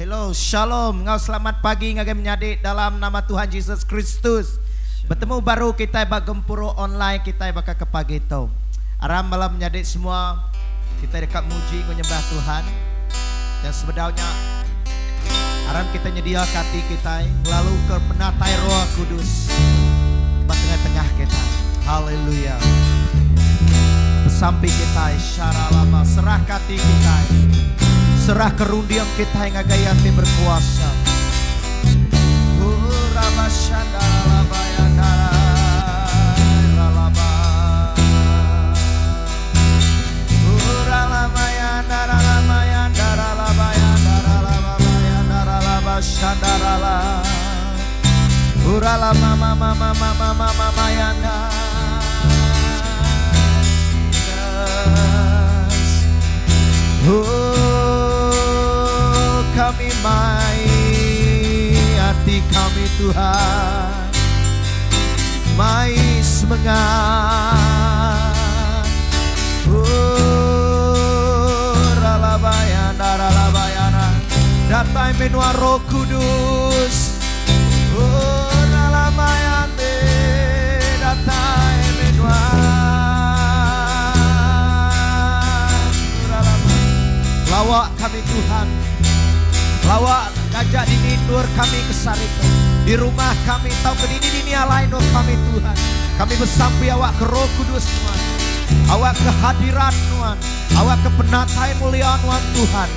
Hello, shalom. Ngau selamat pagi ngagai menyadik dalam nama Tuhan Yesus Kristus. Bertemu baru kita bagempuro online kita bakal ke pagi itu. Aram malam menyadik semua kita dekat muji menyembah Tuhan. Dan sebenarnya aram kita nyedia hati kita lalu ke penatai Roh Kudus di tengah-tengah kita. Haleluya. Samping kita syara lama serah hati kita. Serah kerundian kita yang agayati berkuasa. Kami mai hati kami Tuhan, mai semangat. Ralabayana datai menua Roh Kudus. Ralabayane datai menua. Lawak kami Tuhan. Lawak ngajak dinindur kami kesar itu. Di rumah kami tahu ke dini alain kami Tuhan. Kami bersampai awak ke Roh Kudus Tuhan. Awak kehadiran Tuhan. Awak ke penatai mulia Tuhan.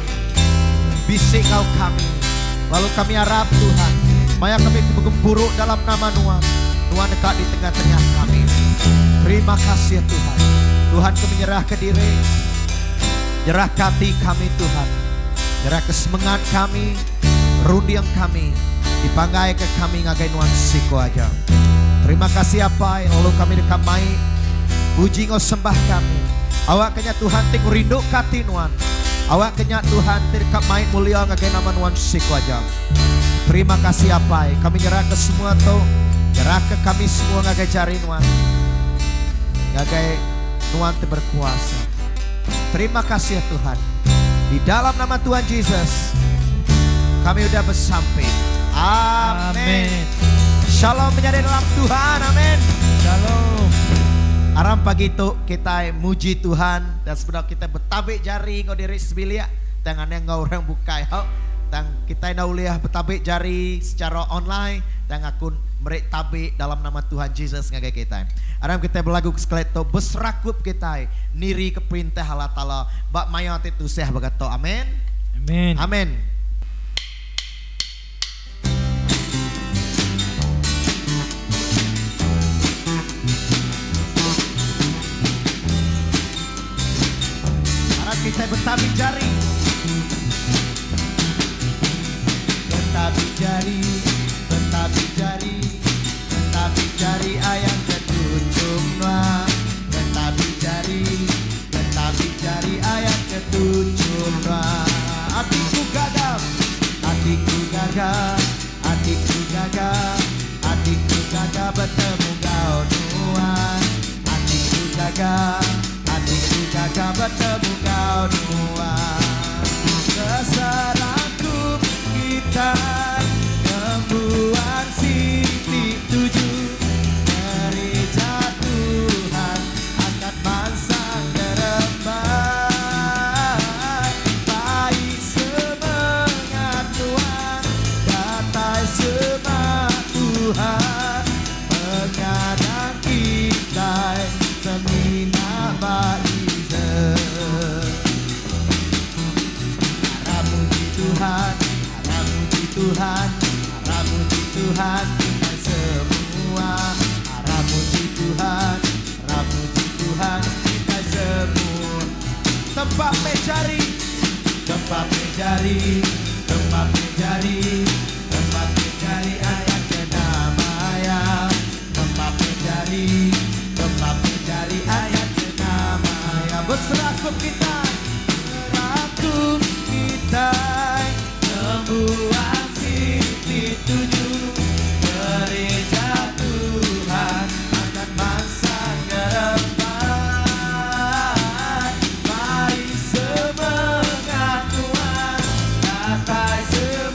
Bisik kau kami. Lalu kami harap Tuhan. Maya kami bergempuruk dalam nama Tuhan. Tuhan dekat di tengah-tengah kami. Terima kasih Tuhan. Tuhan kami nyerah ke diri. Nyerah hati kami Tuhan. Nyerah kesemangat kami, rundiang kami, dipanggai ke kami ngagai nuansiko aja. Terima kasih apa yang lalu kami dekat mai, puji ngau sembah kami. Awak kenya Tuhan ting rindu kati nuan. Awak kenya Tuhan ting dekat mai mulia ngagai nama nuansiko aja. Terima kasih apa kami nyerah ke semua tu, nyerah ke kami semua ngagai jari nuan, ngagai nuan te berkuasa. Terima kasih Tuhan. Di dalam nama Tuhan Yesus kami udah bersampai. Amin. Shalom menjadi dalam Tuhan. Amin. Shalom. Aram pagi itu kita muji Tuhan dan sebenarnya kita betabik jari ngau diri sebilia tangannya ngau orang bukai hau dan kita nauliah betabik jari secara online dan akun merek tabik dalam nama Tuhan Yesus ngagai kita. Aram kita berlagu sekeleto beserakup kita niri ke perintah Allah Ta'ala bak mayat itu seh begitu. Amin. Amin. Amin. Aram kita betabik jari. Betabik jari. Betabik jari. Betabik jari ayam ketujuh noa. Betabik jari ayat ketujuh noa. Hatiku gagap, hatiku gagap, hatiku gagap, hatiku gagap bertemu kau Tuhan. Hatiku gagap, hatiku gagap bertemu kau Tuhan. Keseraku kita membuat siti tujuh. Gereja Tuhan angkat bangsa ke depan. Baik semangat Tuhan, datai semangat Tuhan. Mengadang kita semina baize. Harap muji Tuhan, harap muji Tuhan, harap muji Tuhan kita semua. Harap muji Tuhan, harap muji Tuhan kita semua. Tempat mencari, tempat mencari, tempat mencari, tempat mencari ayat kedamaian. Tempat mencari, tempat mencari ayat kedamaian. Berserakup kita, berserakup kita membuat siti tujuh. Gereja Tuhan akan bangsa ke depan. Baik semangat Tuhan, datai semangat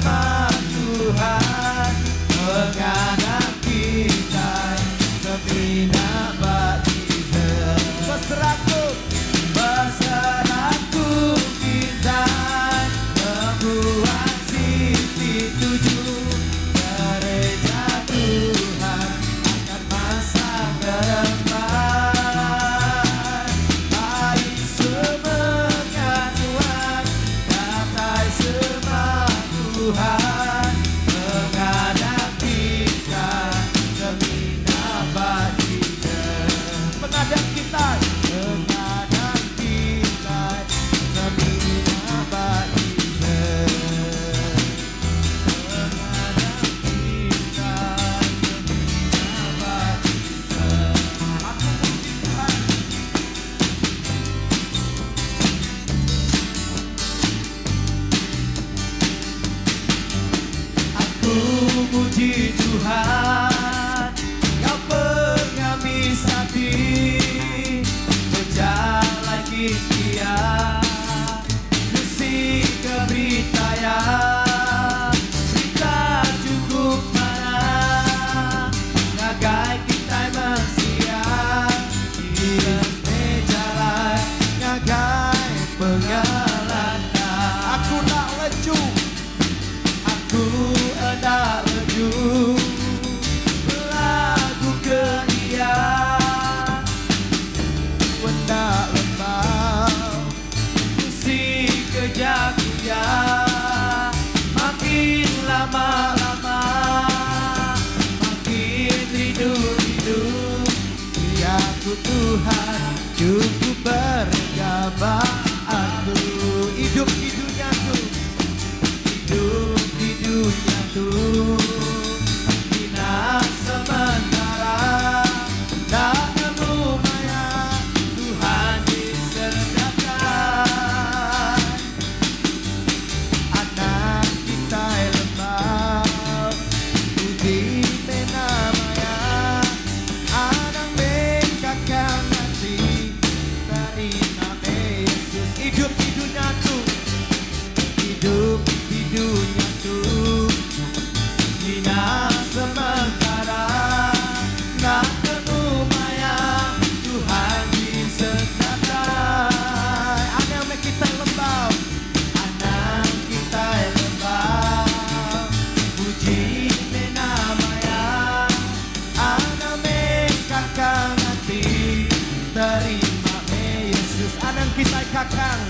kakang,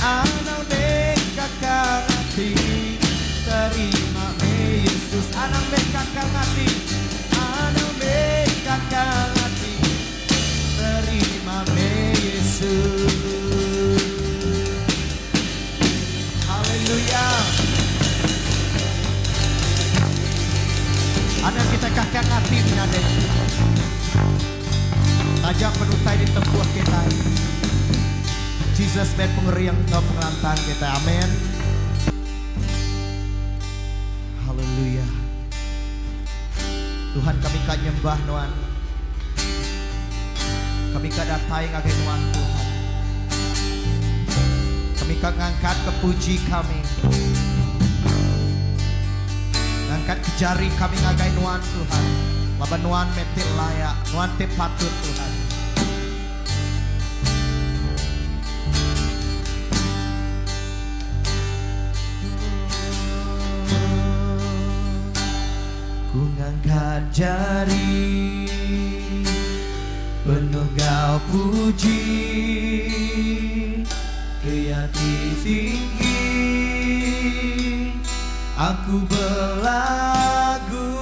anang be kakang hati, terima me Yesus. Anang be kakang hati, anang be kakang hati, terima me Yesus. Haleluya. Anak kita kakang hati menade, tajam penutai di tempuh kita. Jesus ben pengeriang no pengelantang kita. Amin. Haleluya. Tuhan kami kan nyembah Tuhan. Kami kan datai ngagai Tuhan Tuhan. Kami kan ngangkat kepuji kami. Ngangkat kejari kami ngagai Tuhan Tuhan. Laban Tuhan metil layak, Tuhan te patut Tuhan. Ku ngangkat jari, penuh kau puji, ke hati tinggi, aku berlagu,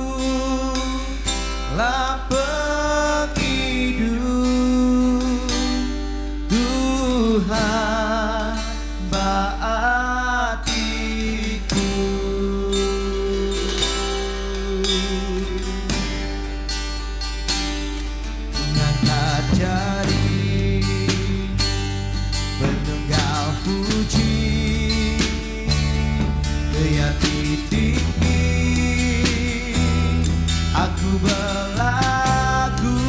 lah penghidup Tuhan baatiku. Ngangkat jari, menunggal puji, ke hati tinggi, aku berlagu,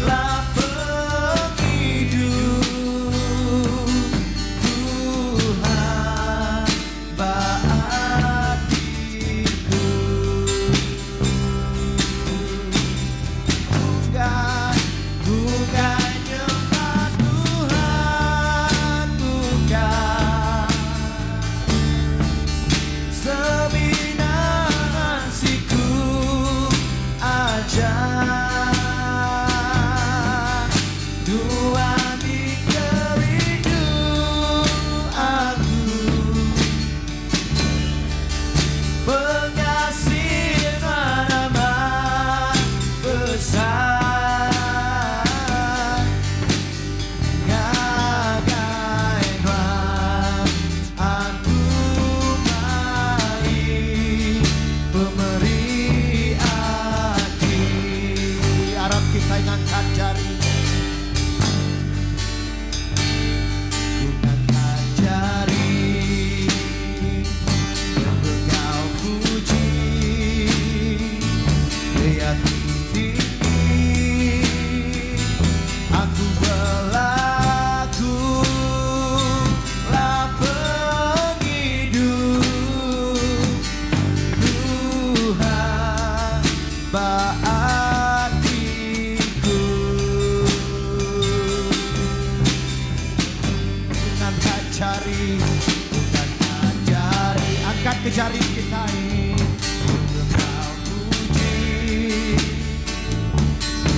lah penghidup Tuhan baatiku. Bukan nyembah Tuhan, bukan seminar siku aja. Tuhan dikerindu aku, pengasih nama besar. Ngagai Tuhan, aku mai pemberi hati. Arab kita ngangkat jari, ngangkat jari, engkau puji, hati tinggi, aku berlagu, lah penghidup Tuhan baatiku. Ngangkat jari, ngangkat jari, angkat ke jari kita ini, engkau puji,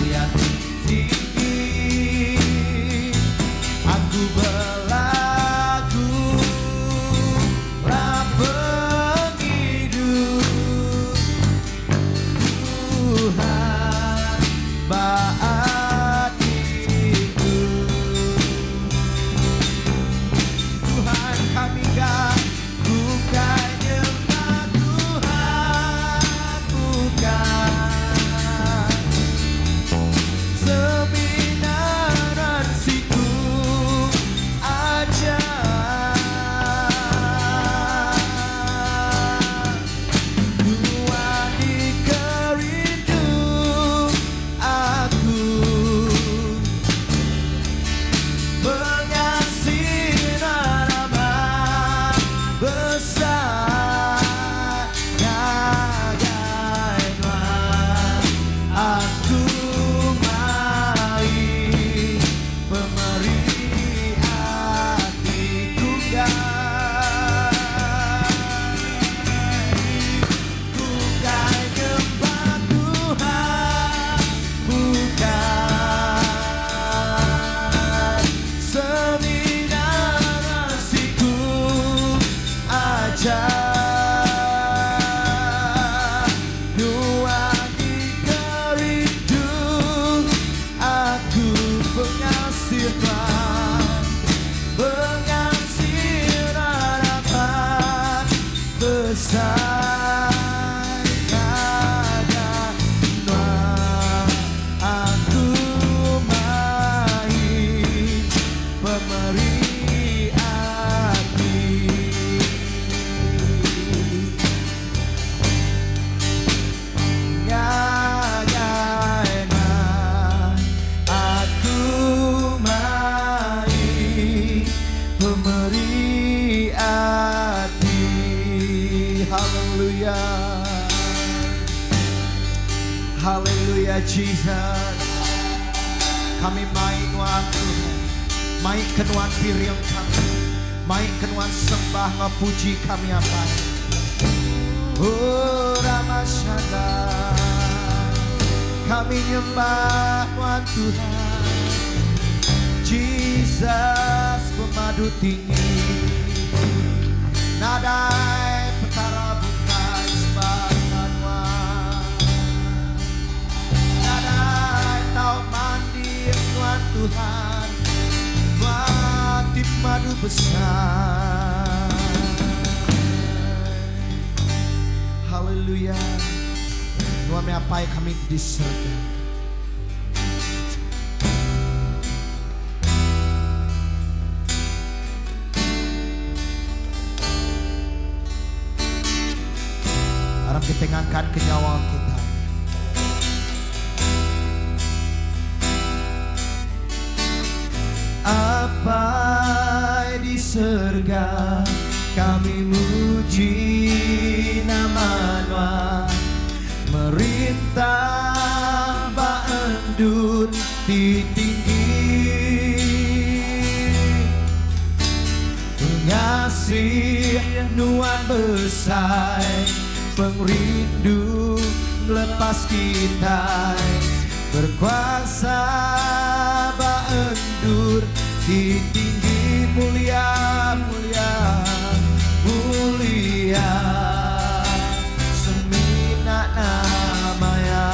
hati tinggi, aku berlagu, lah penghidup Tuhan baatiku. Tuhan kami gak bukan nyembah Tuhan, bukan seminaran siku aja. Tuhan dikerindu aku, Haleluya Jesus. Kami main waktu, main kenuan piriang kami, main kenuan sembah ngepuji kami apa. Oh Ramasyada, kami nyembah Tuhan Tuhan. Jesus pemadu tinggi, nadai petara bukai sebakan wan, nadai tau mandi Tuhan Tuhan, Tuhan madu besar. Haleluya. Tuhan meapai kami di surga. Harap kita ngangkat kenyawaan kita. Apa di surga kami muji nama Tuhan, merintah baendur di tinggi, pengasih nuan besar, pengrindu lepas kita, berkuasa baendur di tinggi, mulia mulia mulia semina namanya,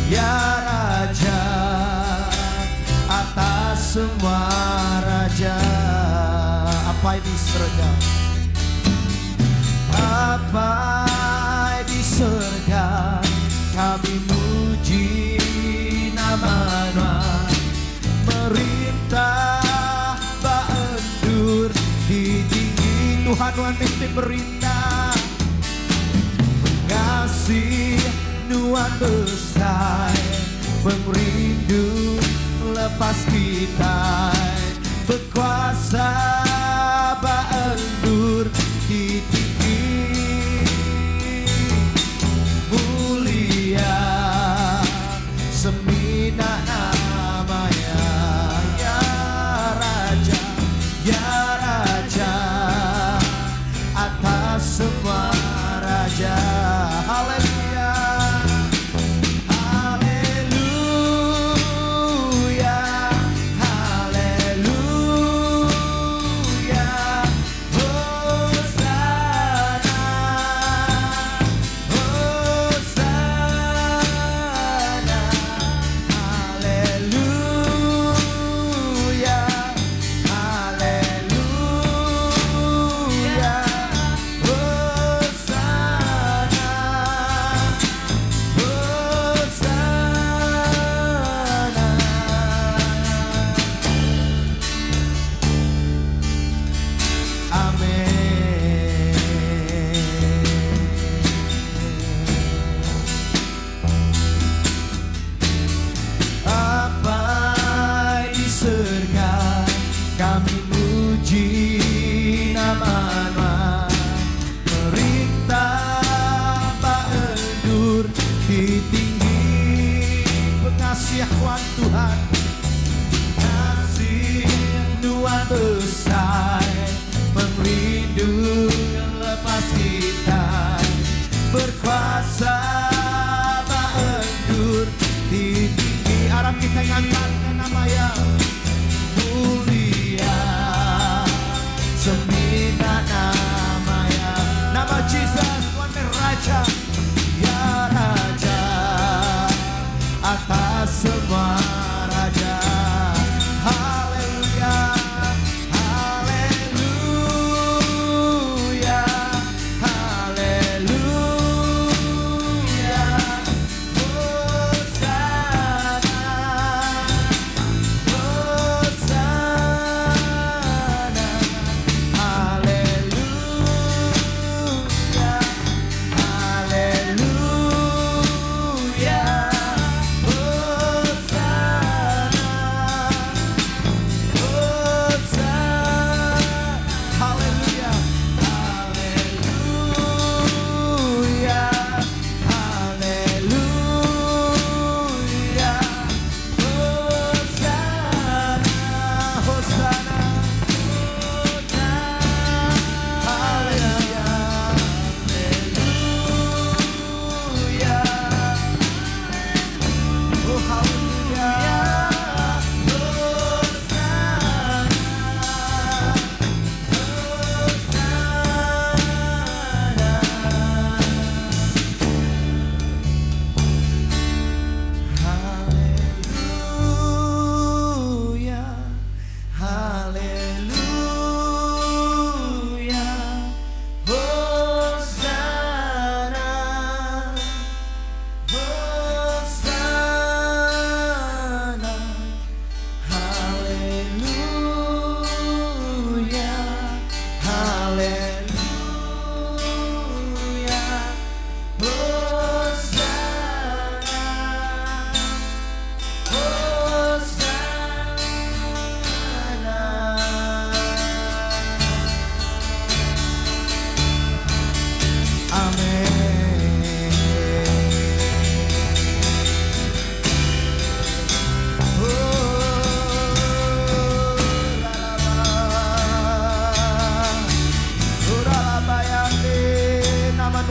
ya Raja atas semua raja. Apa di surga, apa di surga kami muji nama Tuhan, merintah baendur di tinggi. Tuhan Tuhan mesti merintah, ngasih nuan besar, pengrindu lepas kita, berkuasa baendur di tinggi, mulia semina namanya, ya Raja, ya Raja atas semua raja. Haleluya, haleluya, haleluya, Hosana, Hosana, haleluya, haleluya, Hosana, Hosana. Amin. Apa di surga kami muji nama Tuhan, merintah baendur di tinggi, pengasih Tuhan Tuhan, kasih nuan besar, pengrindu lepas kita, berkuasa baendur di tinggi. Harap kita ngangkat nama yang mulia, semina namanya, nama Jesus Tuhan Raja, ya Raja atas semua raja. Haleluya, haleluya, haleluya, Hosana,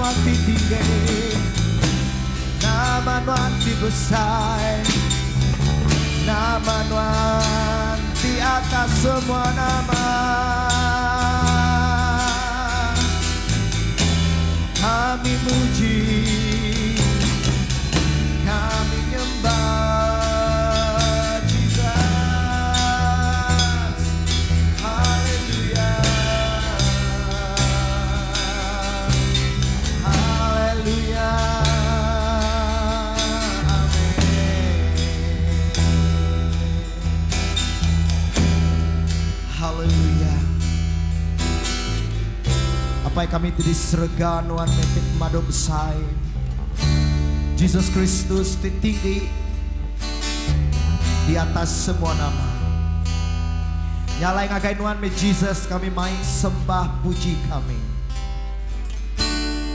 Nuan ti tinggi, nama Nuan ti besar, nama Nuan di atas semua nama. Kami muji, kami nyembah Jesus. Haleluya, haleluya, amin. Haleluya. Apa yang kami tidak serga Nuan metik madu besar. Yesus Kristus tinggi di atas semua nama. Nyalai ngagai Nuan me Jesus kami main sembah puji kami.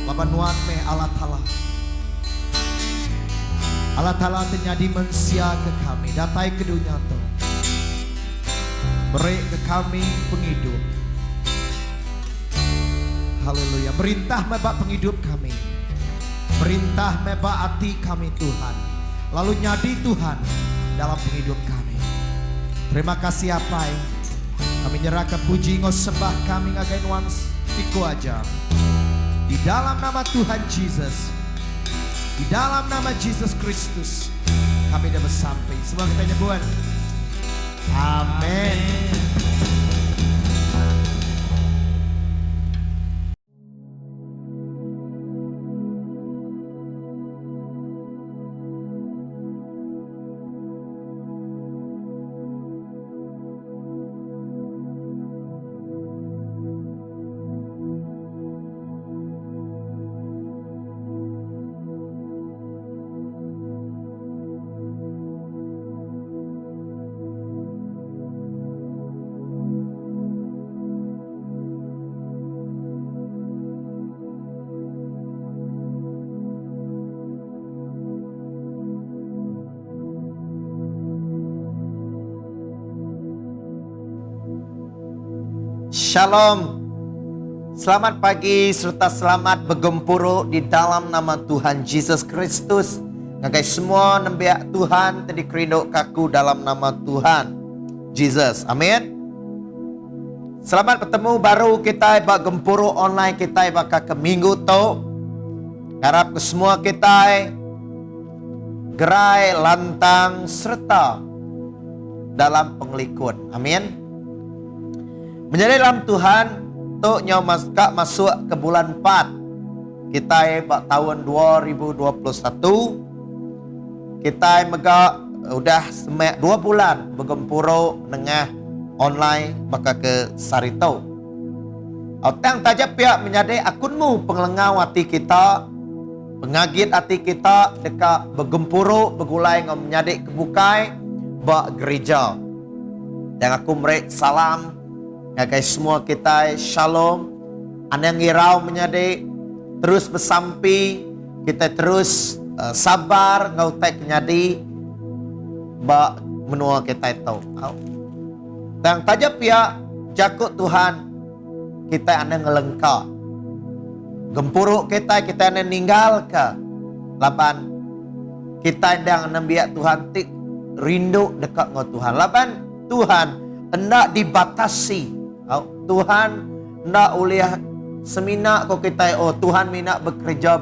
Laban Nuan me Allah Ta'ala. Allah Ta'ala terjadi mensia ke kami. Datai ke dunia tu. Beri ke kami penghidup. Haleluya. Perintah mebak penghidup kami. Perintah mebak hati kami Tuhan. Lalu nyadi Tuhan dalam penghidup kami. Terima kasih apa yang kami nyerahkan puji ngosembah kami ngagai Nuan tiku aja. Di dalam nama Tuhan Yesus. Di dalam nama Yesus Kristus kami dapat sampai. Semua kita nyebut. Amin. Shalom. Selamat pagi serta selamat bergempuru di dalam nama Tuhan Yesus Kristus. Ngagai semua nembiak Tuhan tadi keriduk kaku dalam nama Tuhan Jesus. Amin. Selamat bertemu baru kita bergempuru online kita bakal ke minggu tu. Harap ke semua kita gerai lantang serta dalam pengikut. Amin. Menjadi dalam Tuhan tu nyaw masuk ke bulan 4. Kita tahun 2021. Kita mega udah 2 bulan bergempuru dengan online bakal ke Sarito. Otang tajap pihak menjadi akunmu pengelengau hati kita, pengagit hati kita dekat bergempuru bergulai ngam menjadi kebukai bak gereja. Dan aku merek salam ngagai semua kita shalom. Anang irau menjadi terus bersampi, kita terus sabar ngau tak nyadi ba menua kita itu. Dan tajap ya jakut Tuhan kita anang ngelengka. Gempuruk kita anang ninggal ke laban kita ndang nembiak Tuhan tik rindu dekat ngau Tuhan. Laban Tuhan hendak dibatasi. Tuhan nak uliah semina ko kita Tuhan minat bekerja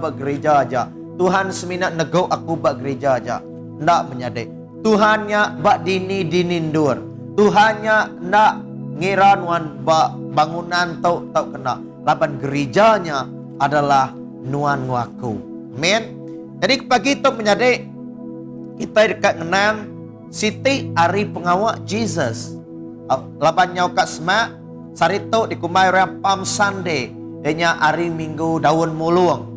aja. Tuhan seminat nego aku bekerja aja. Ndak menyadai. Tuhannya bak dini dinindur. Tuhannya ndak ngiran wan bak bangunan tau kena. Lapan gerejanya adalah nuan waku. Amin. Jadi pagi itu menyadai kita dekat ngenang Siti hari pengawak Jesus. Lapan nyaukat semak Sarito di kumai orang Palm Sunday. Ianya hari Minggu daun mulung.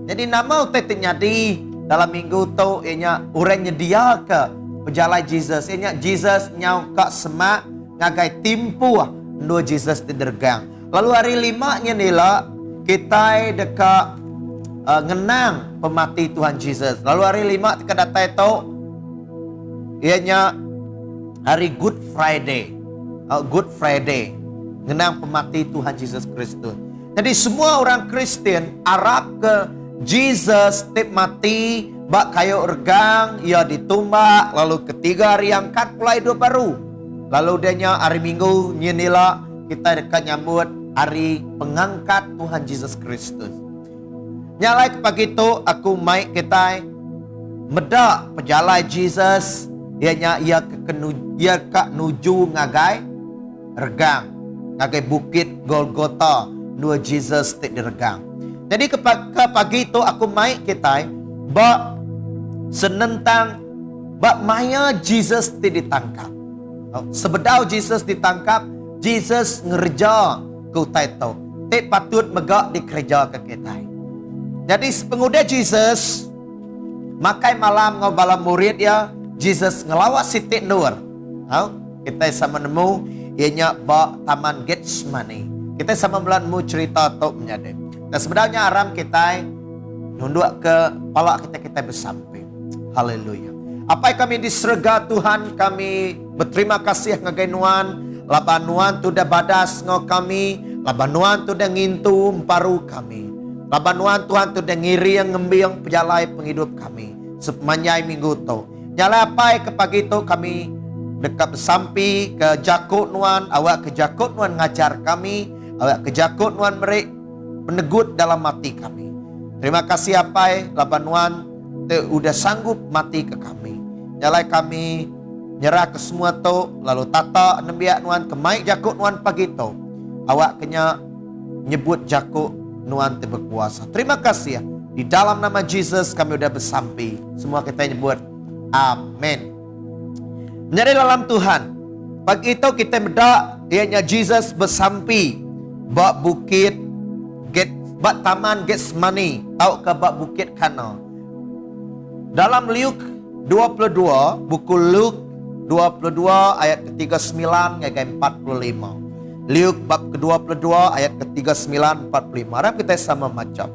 Jadi nama utai terjadi dalam minggu tu ianya orang nyedia ke berjalan Jesus. Ianya Jesus nyau kak semak ngagai timpu ndo Jesus tidergang. Lalu hari 5-nya nila kita dekat ngenang pemati Tuhan Jesus. Lalu hari 5 kita datang itu ianya hari Good Friday. Good Friday. Ngenang pemati Tuhan Yesus Kristus. Jadi semua orang Kristen arah ke Jesus tip mati, bak kayu regang, ia ditumbak, lalu ketiga hari angkat pula hidup baru. Lalu dia hari Minggu nyenila kita dekat nyambut hari pengangkat Tuhan Yesus Kristus. Nyalai kepagi itu aku maik kita medak pejalai Jesus, ia kak nuju ngagai regang, ngagai bukit Golgota, nua Jesus tik diregang. Jadi ke pagi itu aku maik kita bak senentang bak maya Jesus tik ditangkap. Sebedau Jesus ditangkap, Jesus ngerja ke utai tu. Tik patut megak dikerja ke kita. Jadi penguda Jesus makai malam ngau bala murid ya, Jesus ngelawat Siti Nur. Kita sama nemu ianya bak taman Getsemani. Kita sama melanmu cerita tu menjadi. Dan sebenarnya aram kita nunduk ke pala kita bersampai. Haleluya. Apa yang kami diserga Tuhan, kami berterima kasih ngagai nuan. Laban nuan tu dah badas ngau kami, laban nuan tu dah ngintu paru kami. Laban nuan Tuhan tu dah ngiri yang ngembiang pejalai penghidup kami sepanjang minggu tu. Nyala apa ke pagi tu kami dekat bersampi ke Jakut nuan, awak ke Jakut nuan ngajar kami, awak ke Jakut nuan merik menegut dalam mati kami. Terima kasih apa laban nuan tu udah sanggup mati ke kami. Nyalai kami nyerah ke semua tu, lalu tata nembiak nuan ke maik Jakut nuan pagi tu. Awak kena nyebut Jakut nuan tu berkuasa. Terima kasih ya. Di dalam nama Jesus kami udah bersampi. Semua kita nyebut amin. Menjadi dalam Tuhan. Pagi itu kita berdak ianya Jesus bersampi bak bukit bak taman Getsemani, tahu ke bak bukit Kana. Dalam Luke 22, buku Luke 22 ayat ke-39 hingga 45. Luke bab ke-22 ayat ke-39 45. Harap kita sama macam.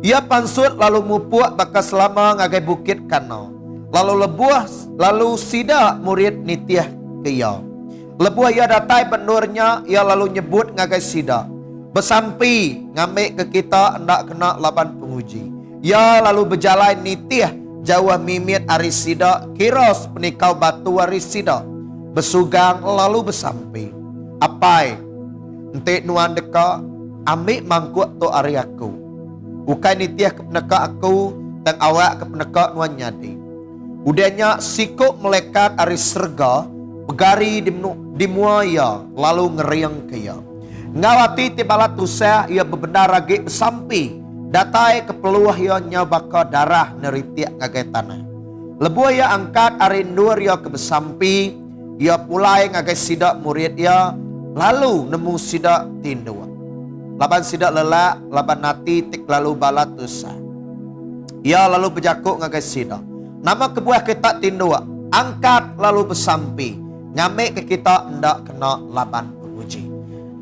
Ia pansut lalu mupuk bakas selama ngagai bukit Kana. Lalu sida murid nitiah ke ia. Lebuah ia datai benurnya, ia lalu nyebut ngagai sida. Bersampi ngamik ke kita hendak kena laban penguji. Ia lalu berjalan nitiah jauh mimit arisida, kiros penikau batu arisida. Bersugang lalu bersampi. Apai entik nuan deka ambil mangkuk tu ari aku. Bukan nitiah ke peneka aku dan awak ke peneka nuan nyadi. Udahnya sikuk melekat ari serga, pegari di muaya lalu ngeriang ke ia. Ngawati tibala tusah ia bebenar ragi bersampi. Datai kepeluah ia nyabaka darah neritiak ngagai tanah. Lebuah ia angkat ari nur ia ke bersampi. Ia pulai ngagai sidak murid ia. Lalu nemu sidak tindua. Laban sidak lelak, laban nati tik lalu balat tusah. Ia lalu berjakuk ngagai sidak. Nama kebuah kita tindua. Angkat lalu bersampi. Ngamik ke kita hendak kena laban penguji.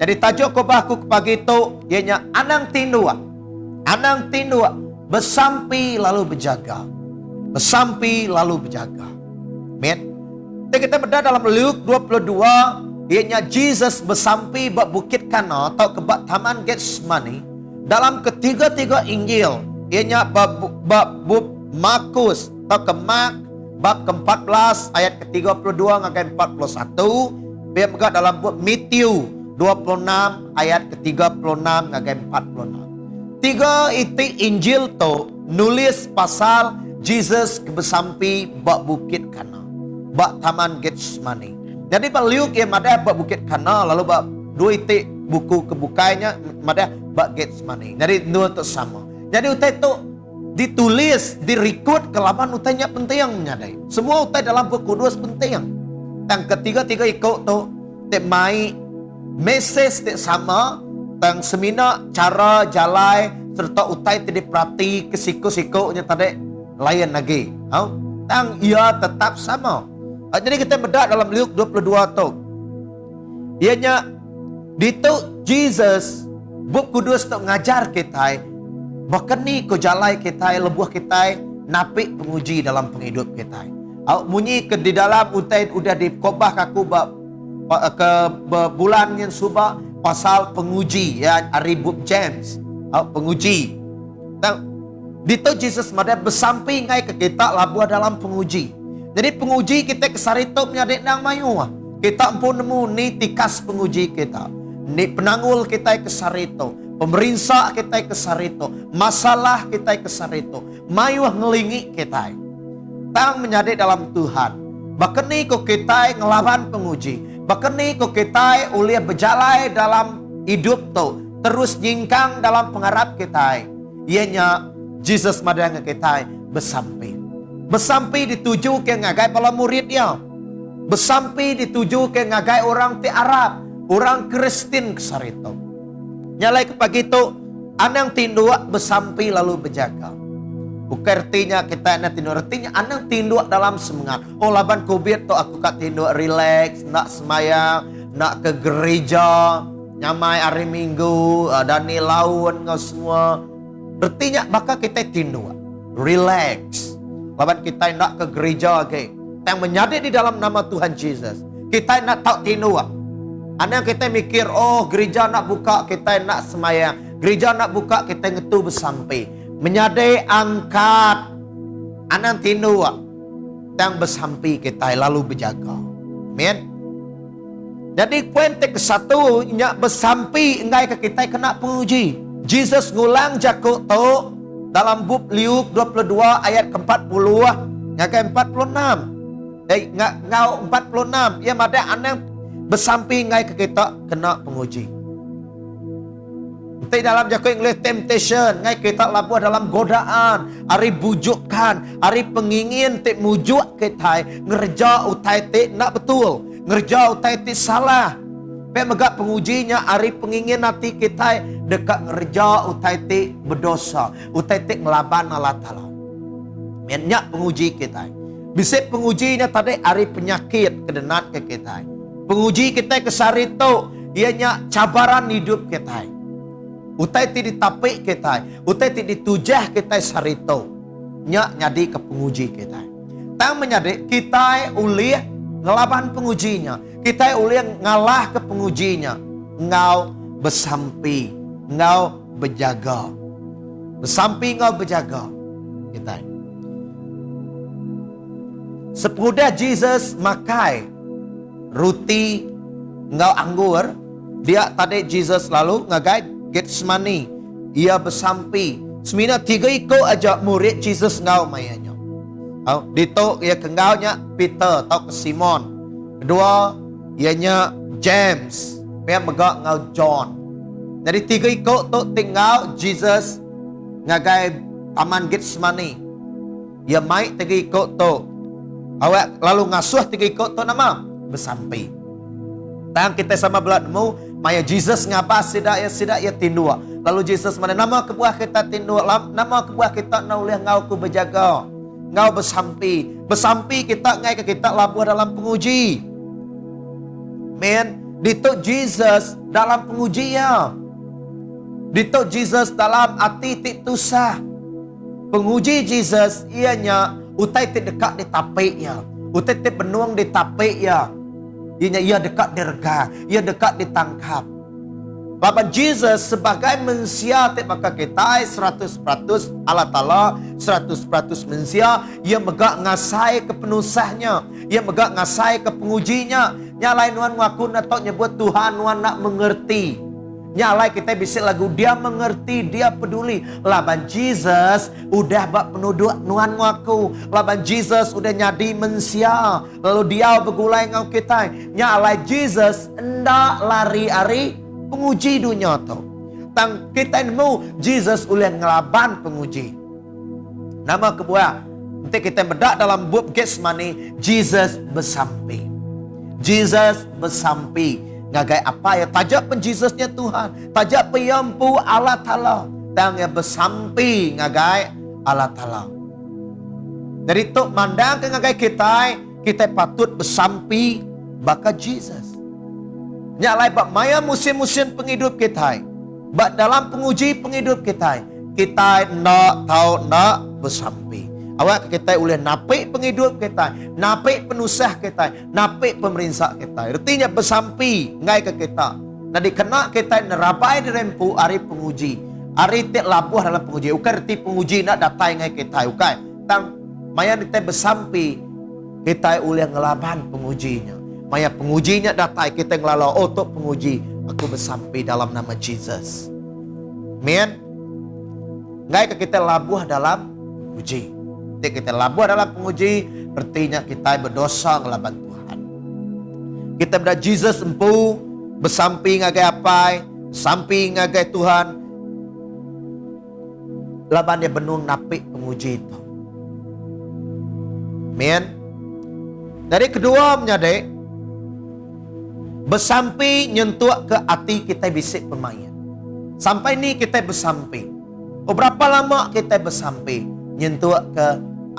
Jadi tajuk khotbahku ke pagi itu ianya anang tindua. Anang tindua bersampi lalu berjaga. Bersampi lalu berjaga. Amin. Kita berada dalam Luke 22, ianya Jesus bersampi bak bukit Kana atau ke bak taman Getsemani. Dalam ketiga-tiga Injil, ianya bab Markus atau ke Mark bab ke-14 ayat ke-32 sampai 41. Biar juga dalam buku Matthew 26 ayat ke-36 sampai 46. Tiga itu Injil tu nulis pasal Jesus bersampi bak bukit Kana, bak taman Getsemani. Jadi bak Luke yang ada bak bukit Kana, lalu bak dua itu buku kebukanya ada bak Getsemani. Jadi dua tu sama. Jadi utai tu ditulis, direkod kelaban utainya penting menyadai. Semua utai dalam buku kudus penting. Yang ketiga-tiga ikut tu tak mai message tak sama. Tang semina cara jalai serta utai tidak perhati kesiko-sikonya tadi lain lagi. Tang ia tetap sama. Jadi kita bedak dalam Luke 22 tu. Ianya ditu Jesus buk kudus tu ngajar kita bahkan ni ko jalai kita lebuh kita napik penguji dalam penghidup kita. Munyi ke di dalam utai udah dikobah kaku ke bulan yang subah pasal penguji ya aribub James penguji. Dan dito Jesus mada bersampi ngai ke kita labua dalam penguji. Jadi penguji kita kesarito menyadik nang mayu. Kita ampun nemu ni tikas penguji kita. Ni penangul kita kesarito. Pemerintah kita kesarito. Masalah kita kesarito. Mayu ngelingi kita. Tang menyadik dalam Tuhan. Bahkan ni ko kita ngelawan penguji. Bahkan ni ko kita uliah berjalai dalam hidup tu. Terus nyingkang dalam pengharap kita. Ianya Jesus madang kita bersampi. Bersampi dituju ke ngagai para murid dia. Bersampi dituju ke ngagai orang ti Arab, orang Kristen kesarito. Nyalai kepagi itu, anang tinduk bersampi lalu berjaga. Bukan artinya kita nak tinduk, artinya anang tinduk dalam semangat. Oh laban COVID tu aku kat tinduk relax, nak semayang, nak ke gereja, nyamai hari Minggu, dan ni laun ngau semua. Artinya maka kita tinduk, relax. Laban kita nak ke gereja ke, yang menyadik di dalam nama Tuhan Jesus. Kita nak tahu tinduk. Anak kita mikir, oh gereja nak buka, kita nak semayang. Gereja nak buka, kita ngetu bersampai. Menyadik angkat. Anak tinduk. Yang bersampai kita lalu berjaga. Amin. Jadi poin ke satu, nyak bersampai enggak ke kita kena penguji. Jesus ngulang jakuk tu dalam buk Liuk 22 ayat ke-40 yang ke-46. Ngau 46 ia ada anang bersampi ngai ke kita kena penguji. Nanti dalam jakuk English temptation ngai kita labuh dalam godaan, ari bujukan, ari pengingin tik mujuk kita ngerja utai tik nak betul, ngerja utai tik salah. Pe megak pengujinya ari pengingin nanti kita dekat ngerja utai ti berdosa, utai ti ngelaban Allah Ta'ala. Menyak penguji kita. Bisa pengujinya tadi ari penyakit kedenat ke kita. Penguji kita kesarito, ianya cabaran hidup kita. Utai ti ditapik kita, utai ti ditujah kita sarito. Nyak nyadi ke penguji kita. Tang menyadik kita ulih ngelaban pengujinya. Kita ulih ngalah ke pengujinya. Ngau bersampi, ngau berjaga. Bersampi ngau berjaga. Kita. Sepemudah Jesus makai roti ngau anggur, dia tadi Jesus lalu ngagai Getsemani. Ia bersampi. Semina 3 ikut aja murid Jesus ngau mayanya. Dito ia kenggaunya Peter atau ke Simon. Kedua ianya James. Pia megak ngau John. Jadi 3 ikut tu tinggal Jesus ngagai taman Getsemani. Ia mai 3 ikut tu. Awak lalu ngasuh 3 ikut tu nama bersampi. Tang kita sama beladmu maya Jesus ngapa sidak ya tindua. Lalu Jesus mana nama kebuah kita tindua, nama kebuah kita naulih ngau ku berjaga. Ngau bersampi. Bersampi kita ngai ke kita labuh dalam penguji. Men, dito Jesus dalam pengujian. Dito Jesus dalam hati tik tusah. Penguji Jesus ianya utai tik dekat di tapiknya. Utai tik benuang di tapiknya. Ia dekat dirga, ia dekat ditangkap. Bapak Jesus sebagai manusia maka kita 100% Allah Ta'ala, 100% manusia. Ia megak ngasai ke penusahnya, ia megak ngasai ke pengujinya. Nyalai nuan ngaku atau nyebut Tuhan nuan nak mengerti. Nyalai kita bisa lagu dia mengerti, dia peduli. Laban Jesus udah bak penuduk nuan ngaku. Laban Jesus udah nyadi manusia. Lalu dia begulai ngau kita. Nyalai Jesus endak lari-ari penguji dunia tu. Tang kita nemu Jesus oleh ngelaban penguji. Nama kebuah. Nanti kita bedak dalam bab Getsemani. Jesus bersampi. Jesus bersampi. Ngagai apa ya? Tajak pen Jesusnya Tuhan. Tajak peyampu Allah Ta'ala. Tang ya bersampi ngagai Allah Ta'ala. Dari tu mandang ke ngagai kita patut bersampi baka Jesus. Nyalai bak maya musim-musim penghidup kita. Bak dalam penguji penghidup kita. Kita nak tahu nak bersampi. Awak kita boleh napik penghidup kita, napik penusah kita, napik pemerintah kita. Artinya bersampi ngai ke kita. Nadi kena kita nerapai di rempu ari penguji. Ari te labuh dalam penguji. Ukai reti penguji nak datai ngai kita. Ukai. Tang maya kita bersampi. Kita ulih ngelaban pengujinya. Maya pengujinya datai kita ngelala otok penguji. Aku bersampi dalam nama Jesus. Amen. Ngai ke kita labuh dalam penguji. Kita labuh dalam penguji. Artinya kita berdosa ngelaban Tuhan. Kita berada Jesus empu. Bersampi ngagai apa? Bersampi ngagai Tuhan. Laban dia benung napik penguji itu. Amen. Dari kedua menyadek, bersampi nyentuh ke hati kita bisik pemain. Sampai ni kita bersampi. Oh, berapa lama kita bersampi? Nyentuh ke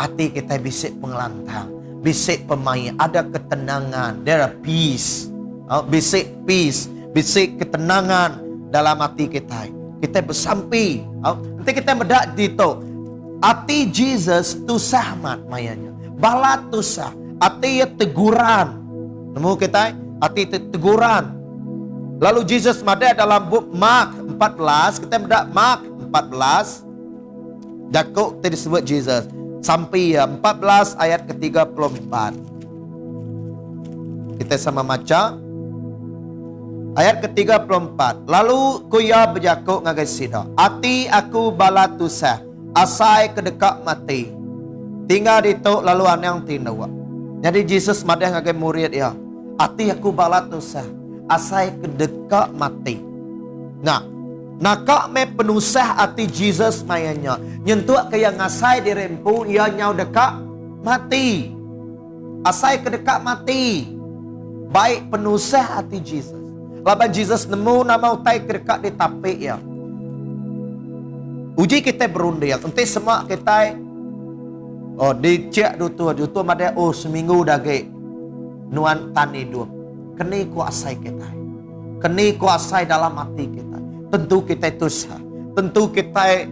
hati kita bisik pengelantang. Bisik pemain. Ada ketenangan. There are peace. Bisik peace. Bisik ketenangan dalam hati kita. Kita bersampi. Nanti kita mendak dito. Hati Jesus tu sahmat mayanya. Bala tu sah. Hati teguran. Nemu kita? Hati teguran. Lalu Jesus mada dalam buku Mark 14. Kita mendak Mark 14. Jakok tadi disebut Jesus. Sampai 14 ayat ke-34. Kita sama baca. Ayat ke-34. Lalu kuya berjakok ngagai sida. Hati aku bala tusah. Asai kedekat mati. Tinggal di tok lalu anang tinawa. Jadi Jesus madah ngagai murid ya. Hati aku bala tusah. Asai kedekat mati. Nah, nakak me penusah hati Jesus mayanya. Nyentuh ke yang ngasai di rempu. Ia nyau dekat mati. Asai kedekat mati. Baik penusah hati Jesus. Laban Jesus nemu nama utai kedekat di tapik ya. Uji kita berunding. Nanti semua kita dicek dutu madai seminggu dage nuan tani dua. Keni kuasai kita. Keni kuasai dalam hati kita. Tentu kita itu sah. Tentu kita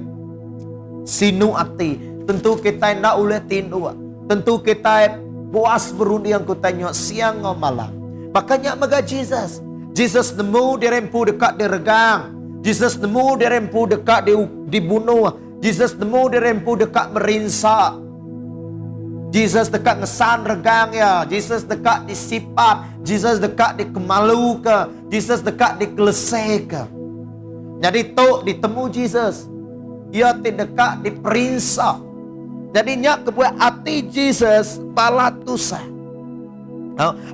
sinu hati. Tentu kita nak uleh tindu. Tentu kita puas berunding kita nyok siang atau malam. Makanya maga Jesus. Jesus nemu dirempu dekat diregang. Jesus nemu dirempu dekat dibunuh. Jesus nemu dirempu dekat merinsak. Jesus dekat ngesan regang ya. Jesus dekat disipat. Jesus dekat dikemalu ke. Jesus dekat dikelesai ke. Jadi tok ditemu Jesus. Ia dekat diperinsak. Jadi nyak kebuat hati Jesus balat tusah.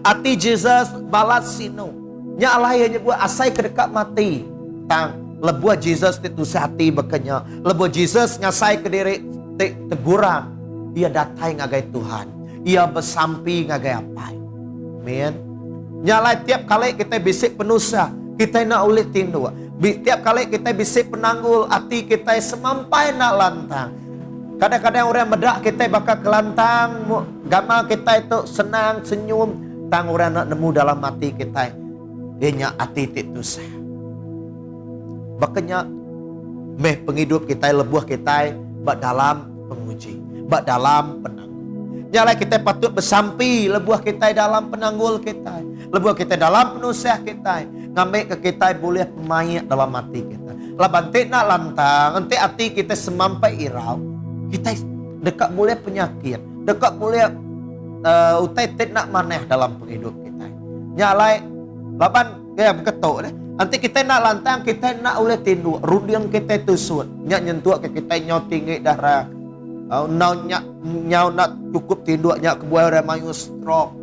Hati Jesus balat sinu. Nyak lah ia buat asai kedekat mati. Tang lebuah Jesus ditusah hati bekenya. Lebuah Jesus ngasai ke diri teguran. Ia datai ngagai Tuhan. Ia bersampi ngagai apa. Amen. Nyalai tiap kali kita bisik penusah. Kita nak ulih tindu. Tiap kali kita bisik penanggul. Hati kita semampai nak lantang. Kadang-kadang orang medak kita bakal kelantang. Gama kita itu senang, senyum. Tang orang nak nemu dalam hati kita. Dia nyak hati tusah. Bakanya meh penghidup kita lebuah kita bak dalam penguji. Bak dalam penanggul. Nyalai kita patut bersampi lebuah kita dalam penanggul kita. Lebuah kita dalam penusah kita. Ngambil ke kita boleh pemain dalam hati kita. Laban tik nak lantang. Nanti hati kita semampai irau. Kita dekat boleh penyakit. Dekat boleh utai tik nak maneh dalam penghidup kita. Nyalai laban ya ketok deh. Nanti kita nak lantang. Kita nak oleh tindu. Rudiang kita tusut. Nyak nyentuh ke kita nyau tinggi darah. Nyau nak cukup tinduk nyak kebuai orang mayu stroke.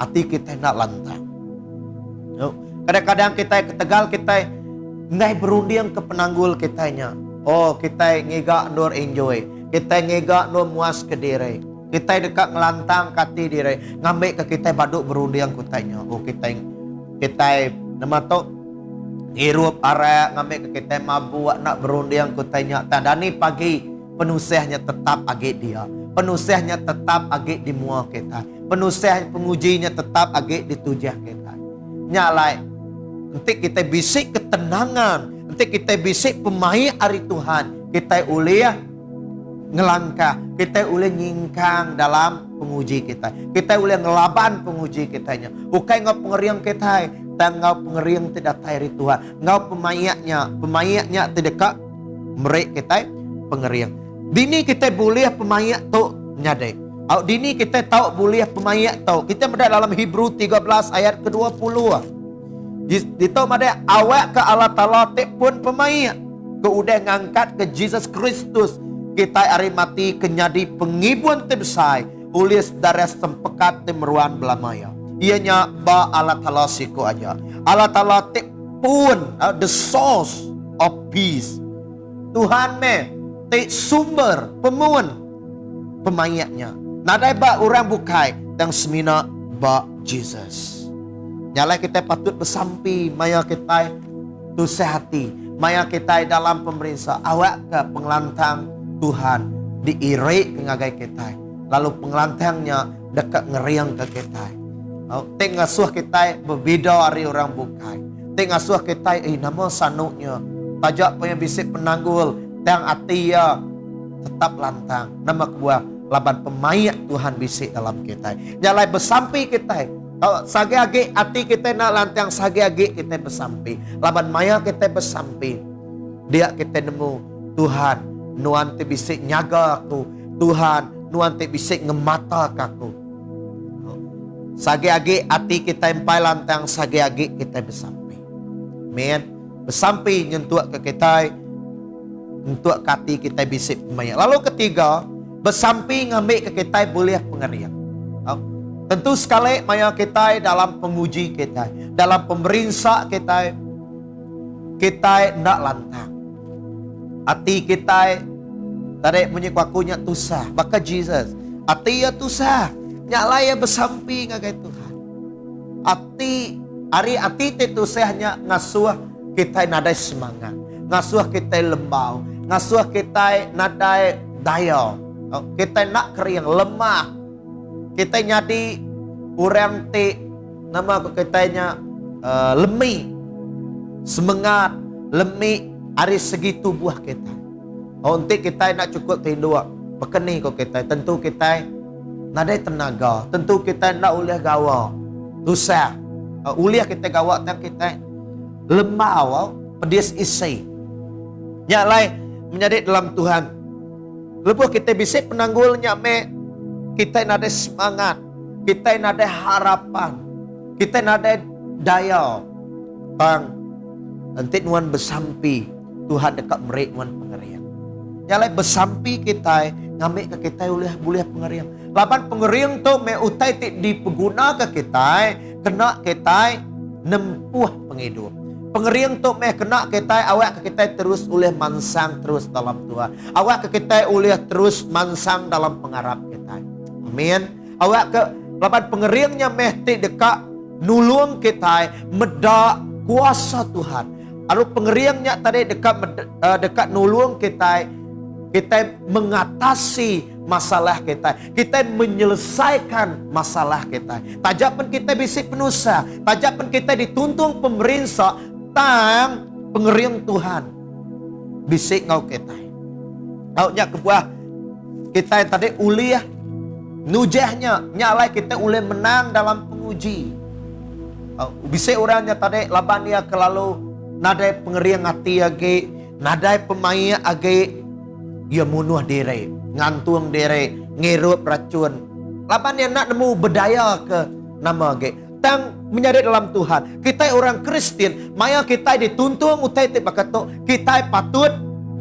Hati kita nak lantang. Kadang-kadang kita ketegal kita ngai berunding ke penanggul kitanya. Oh kita ngegak nur enjoy. Kita ngegak nur muas ke diri. Kita dekat ngelantang kati diri. Ngambil ke kita baduk berunding kitanya. Oh kita nama tu hirup arak ngambil ke kita mabuk nak berunding kitanya. Tandani pagi penusahnya tetap agak dia. Penusahnya tetap agak di mua kita. Penusah pengujinya tetap agak ditujah kita. Nyalai. Nanti kita bisik ketenangan. Nanti kita bisik pemain hari Tuhan. Kita uliah ngelangkah, kita boleh nyingkang dalam penguji kita. Kita boleh ngelaban penguji kitanya. Bukan ngau pengeriang kita, dan ngau pengeriang tidak tairi Tuhan. Ngau pemayaknya tidak kak merek kita pengeriang. Dini kita boleh pemayak tu nyadai. Dini kita tahu boleh pemayak tu. Kita berada dalam Hebrew 13 ayat ke-20. Ditahu ada awak ke Allah Ta'ala pun pemayak. Keudai ngangkat ke Jesus Kristus. Kita hari mati kenyadi pengibuan tebesai. Ulis dari sempekat temeruan belamaya. Ianya ba Allah Ta'ala siku aja. Allah Ta'ala pun the source of peace. Tuhan te sumber pemun pemayaknya. Nadai ba orang bukai yang semina ba Jesus. Nyalai kita patut bersampi maya kita tu sehati, maya kita dalam pemerintah awak ke pengelantang Tuhan diirik ke ngagai kita. Lalu pengelantangnya dekat ngeriang ke kita. Teng ngasuh kita berbeda dari orang bukai. Teng ngasuh kita nama sanuknya. Tajak punya bisik penanggul tang atia tetap lantang. Nama kebuah laban pemayak Tuhan bisik dalam kita. Nyalai bersampi kita. Kalau sagi-agi hati kita nak lantang, sagi-agi kita bersampi. Laban maya kita bersampi. Dia kita nemu Tuhan, nuan te bisik nyaga aku. Tuhan, nuan te bisik ngemata aku. Sagi-agi hati kita empai lantang, sagi-agi kita bersampi. Amen. Bersampi nyentuh ke kita, untuk hati kita bisik maya. Lalu ketiga, bersampi ngambil ke kita boleh pengerian. Tentu sekali maya kita dalam penguji kita, dalam pemerintah kita nak lantang. Hati kita tadi menyekuakunya tusah, maka Jesus, hati ya tusah, nyalaya bersampi ngagai Tuhan. Hati te tusahnya ngasuh kita nadai semangat, ngasuh kita lembau, ngasuh kita nadai daya. Kita nak kering lemah. Kita nyadi orang te nama kitanya lemih semangat lemih dari segi tubuh kita. Untuk kita nak cukup tidur pekeni kok kita tentu kita nadai tenaga, tentu kita nak uliah gawa dosa uliah kita gawa dan kita lemah pedis isi nyalai menjadi dalam Tuhan. Lepas kita bisa penanggulnya kita ada semangat, kita ada harapan, kita ada daya. Bang, nanti nuan bersampi, Tuhan dekat mereka nuan pengerian. Nyalai bersampi kita, ngambil ke kita boleh pengerian. Lapan pengerian tu utai dipeguna ke kita, kena kita nempuh penghidup. Pengerian tu kena kita awak ke kita terus oleh mansang terus dalam Tuhan. Awak ke kita oleh terus mansang dalam pengharap kita. Amin. Awak ke lapan pengeriangnya mesti dekat nulung kita meda kuasa Tuhan. Lalu pengeriangnya tadi dekat nulung kita mengatasi masalah kita. Kita menyelesaikan masalah kita. Tajapan kita bisik penusa, tajapan kita dituntung pemerintah tang pengeriang Tuhan bisik ngau kita. Ngaunya kebuah kita tadi uliah nujahnya nyalai kita ulih menang dalam penguji. Bisa orangnya tadi labania kelalu nadai pengeriang hati age, nadai pemaya age, ia munuh diri, ngantung diri, ngerup racun. Labania nak nemu berdaya ke nama age. Tang menjadi dalam Tuhan. Kita orang Kristen, maya kita dituntung utai bakato, kita patut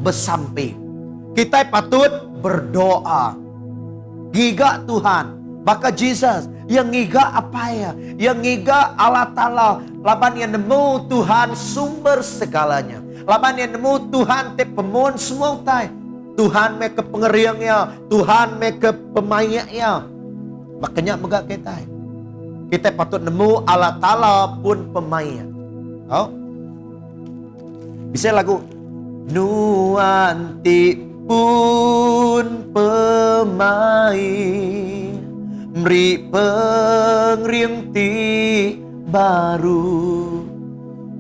bersampi. Kita patut berdoa. Giga Tuhan, maka Jesus yang giga apa ya? Yang giga Allah Ta'ala, laban yang nemu Tuhan sumber segalanya. Laban yang nemu Tuhan te pemun semua utai. Tuhan me ke pengeriangnya, Tuhan me ke pemayaknya. Makanya megak kita. Kita patut nemu Allah Ta'ala pun pemayak. Bisa lagu nuanti pun pemain meri pengriang ti baru